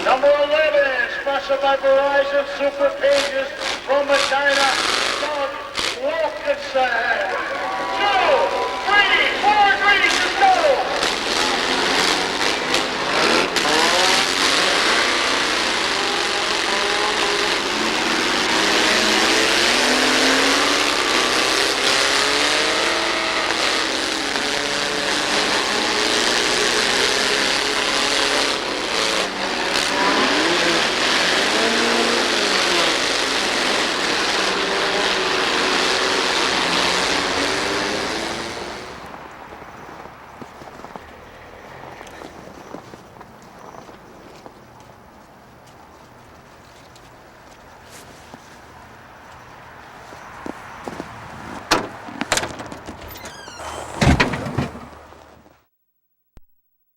Number 11, sponsored by Verizon Super Pages from Medina, Doug Wilkinson. 2, 3, 4 greens, go!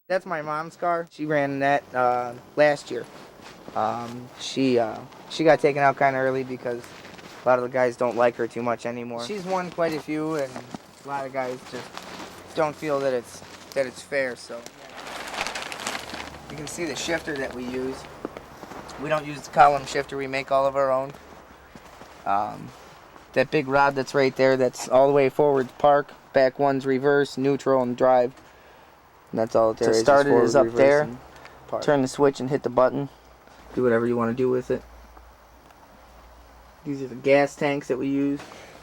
That's my mom's car. She ran that last year. She got taken out kind of early because a lot of the guys don't like her too much anymore. She's won quite a few, and a lot of guys just don't feel that it's fair. So you can see the shifter that we use. We don't use the column shifter. We make all of our own. That big rod that's right there, that's all the way forward park. Back one's reverse, neutral, and drive. And that's all there is. To start it is up there. Turn the switch and hit the button. Do whatever you want to do with it. These are the gas tanks that we use.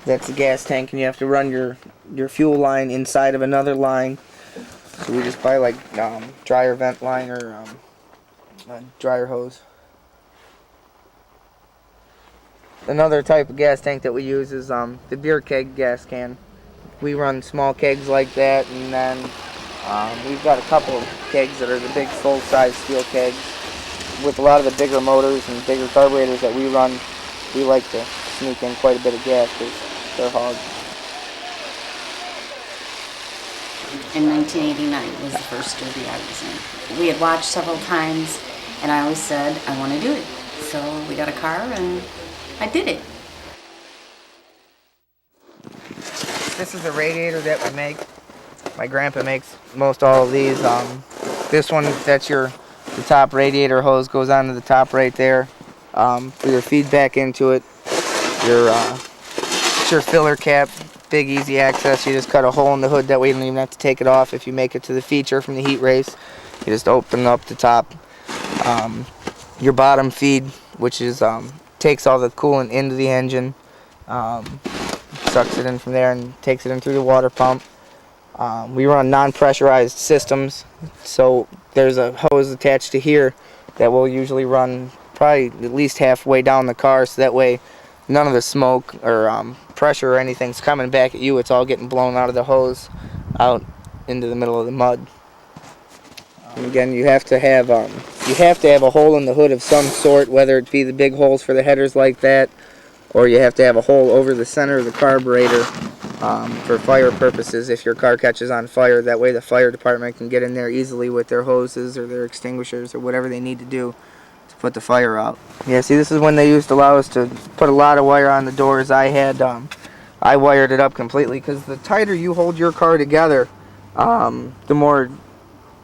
That's the gas tank, and you have to run your fuel line inside of another line. So we just buy like dryer vent line or dryer hose. Another type of gas tank that we use is the beer keg gas can. We run small kegs like that, and then we've got a couple of kegs that are the big full-size steel kegs. With a lot of the bigger motors and bigger carburetors that we run, we like to sneak in quite a bit of gas because they're hogs. In 1989 was the first derby I was in. We had watched several times, and I always said, I want to do it. So we got a car, and I did it. This is a radiator that we make. My grandpa makes most all of these. This one, that's the top radiator hose goes onto the top right there. For your feedback into it, it's your filler cap, big easy access. You just cut a hole in the hood, that way you don't even have to take it off. If you make it to the feature from the heat race, you just open up the top. Your bottom feed, which is takes all the coolant into the engine, sucks it in from there and takes it in through the water pump. We run non-pressurized systems, so there's a hose attached to here that will usually run probably at least halfway down the car, so that way none of the smoke or pressure or anything's coming back at you. It's all getting blown out of the hose out into the middle of the mud. And again, you have to have a hole in the hood of some sort, whether it be the big holes for the headers like that, or you have to have a hole over the center of the carburetor for fire purposes. If your car catches on fire, that way the fire department can get in there easily with their hoses or their extinguishers or whatever they need to do to put the fire out. Yeah, see, this is when they used to allow us to put a lot of wire on the doors. I wired it up completely because the tighter you hold your car together, the more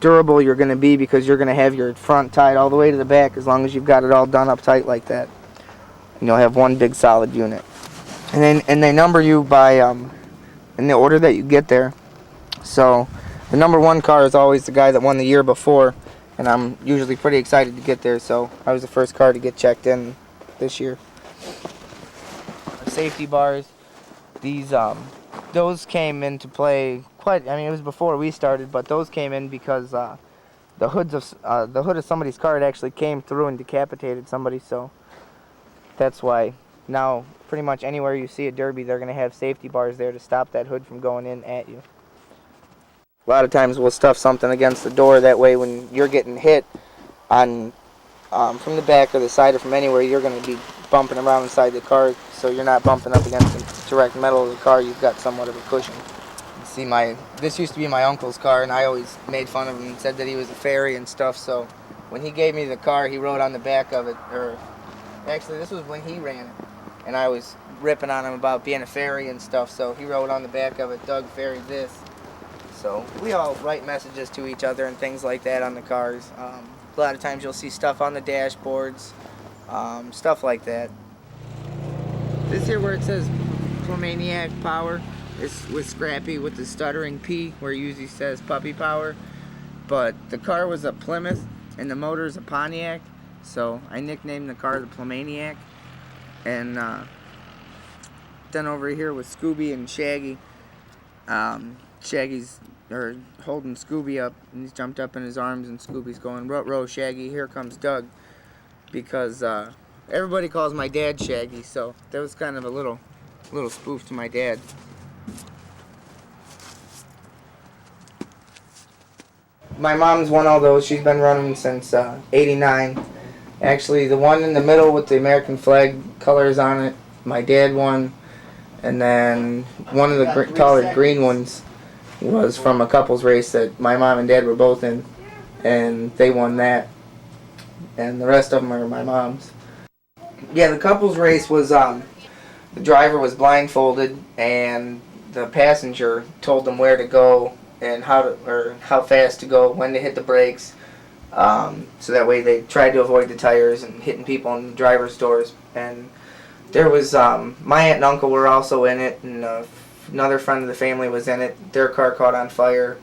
durable you're going to be, because you're going to have your front tied all the way to the back as long as you've got it all done up tight like that. And you'll have one big solid unit. And they number you by in the order that you get there. So the number one car is always the guy that won the year before, and I'm usually pretty excited to get there, so I was the first car to get checked in this year. Safety bars, those came into play it was before we started, but those came in because the hood of somebody's car had actually came through and decapitated somebody, so that's why now pretty much anywhere you see a derby, they're going to have safety bars there to stop that hood from going in at you. A lot of times we'll stuff something against the door, that way when you're getting hit on from the back or the side or from anywhere, you're going to be bumping around inside the car, so you're not bumping up against the direct metal of the car. You've got somewhat of a cushion. See, this used to be my uncle's car, and I always made fun of him and said that he was a fairy and stuff, so when he gave me the car, he wrote on the back of it, or actually this was when he ran it, and I was ripping on him about being a fairy and stuff, so he wrote on the back of it, Doug Fairy this. So we all write messages to each other and things like that on the cars. A lot of times you'll see stuff on the dashboards, stuff like that. This here where it says Plemaniac Power is with Scrappy with the stuttering P, where it usually says Puppy Power. But the car was a Plymouth and the motor is a Pontiac, so I nicknamed the car the Plemaniac. And then over here with Scooby and Shaggy, Shaggy's holding Scooby up, and he's jumped up in his arms, and Scooby's going, "Ruh-roh, Shaggy, here comes Doug," because everybody calls my dad Shaggy, so that was kind of a little spoof to my dad. My mom's won all those. She's been running since '89. Actually, the one in the middle with the American flag colors on it, my dad won, and then one of the taller green ones was from a couples race that my mom and dad were both in, and they won that. And the rest of them are my mom's. Yeah, the couples race was the driver was blindfolded, and the passenger told them where to go and how fast to go, when to hit the brakes. So that way they tried to avoid the tires and hitting people in the driver's doors. And there was my aunt and uncle were also in it, and another friend of the family was in it. Their car caught on fire.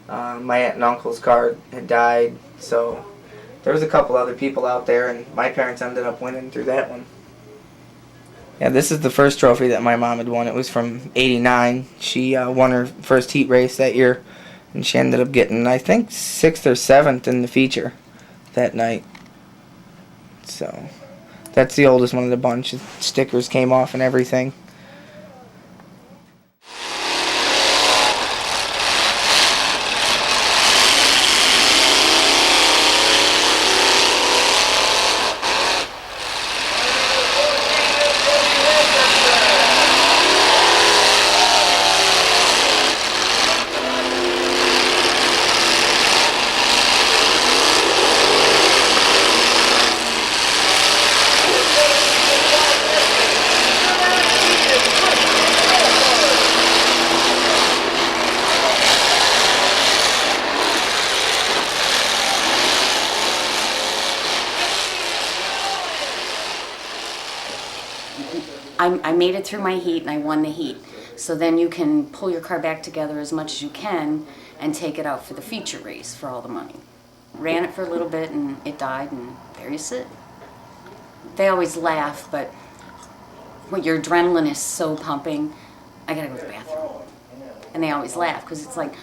My aunt and uncle's car had died. So there was a couple other people out there, and my parents ended up winning through that one. Yeah, this is the first trophy that my mom had won. It was from '89. She won her first heat race that year, and she ended up getting, I think, 6th or 7th in the feature that night. So that's the oldest one of the bunch. Stickers came off and everything. I made it through my heat and I won the heat. So then you can pull your car back together as much as you can and take it out for the feature race for all the money. Ran it for a little bit and it died, and there you sit. They always laugh, but when your adrenaline is so pumping, I gotta go to the bathroom. And they always laugh because it's like,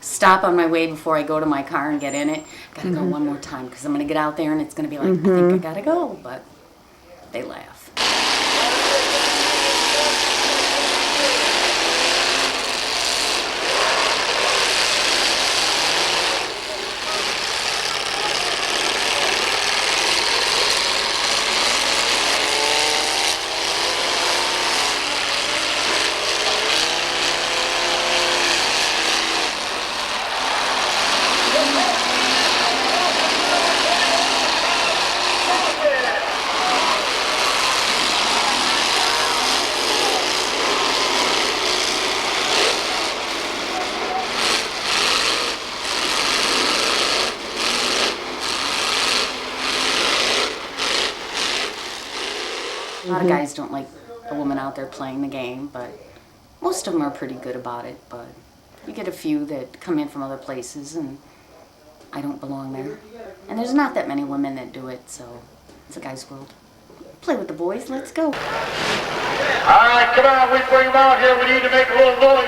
stop on my way before I go to my car and get in it. Gotta go one more time because I'm gonna get out there and it's gonna be like, I think I gotta go, but they laugh. A lot of guys don't like a woman out there playing the game, but most of them are pretty good about it. But you get a few that come in from other places, and I don't belong there. And there's not that many women that do it, so it's a guy's world. Play with the boys, let's go. All right, come on, we bring them out here. We need to make a little noise.